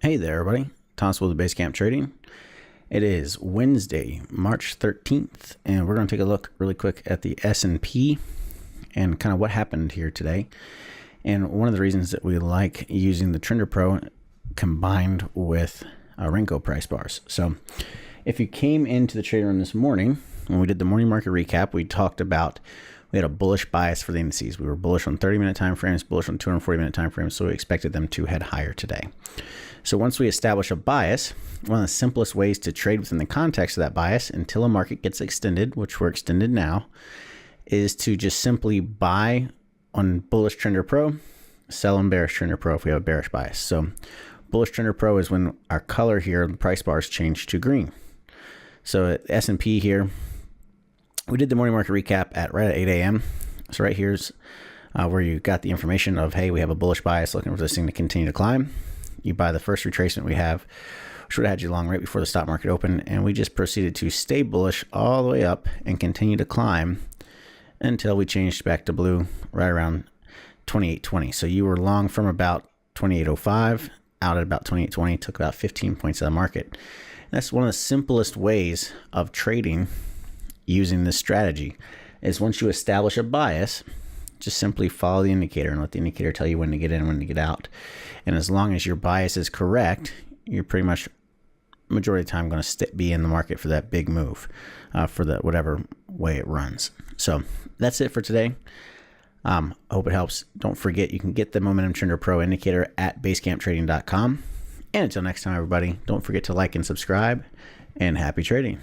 Hey there, everybody. Thomas with Basecamp Trading. It is Wednesday, March 13th, and we're going to take a look really quick at the S&P and kind of what happened here today. And one of the reasons that we like using the Trender Pro combined with Renko price bars. So if you came into the trade room this morning, when we did the morning market recap, we talked about we had a bullish bias for the indices. We were bullish on 30-minute time frames, bullish on 240-minute time frames, so we expected them to head higher today. So once we establish a bias, one of the simplest ways to trade within the context of that bias until a market gets extended, which we're extended now, is to just simply buy on bullish Trender Pro, sell on bearish Trender Pro if we have a bearish bias. So bullish Trender Pro is when our color here, the price bars, change to green. So at S&P here, we did the morning market recap right at 8 a.m. So right here's where you got the information of, hey, we have a bullish bias looking for this thing to continue to climb. You buy the first retracement we have, which would have had you long right before the stock market opened, and we just proceeded to stay bullish all the way up and continue to climb until we changed back to blue right around 28.20. So you were long from about 28.05 out at about 28.20, took about 15 points of the market. And that's one of the simplest ways of trading using this strategy is once you establish a bias, just simply follow the indicator and let the indicator tell you when to get in and when to get out. And as long as your bias is correct, you're pretty much majority of the time going to be in the market for that big move, for the whatever way it runs. So that's it for today. I hope it helps. Don't forget, you can get the Momentum Trender Pro indicator at basecamptrading.com. And until next time, everybody, don't forget to like and subscribe, and happy trading.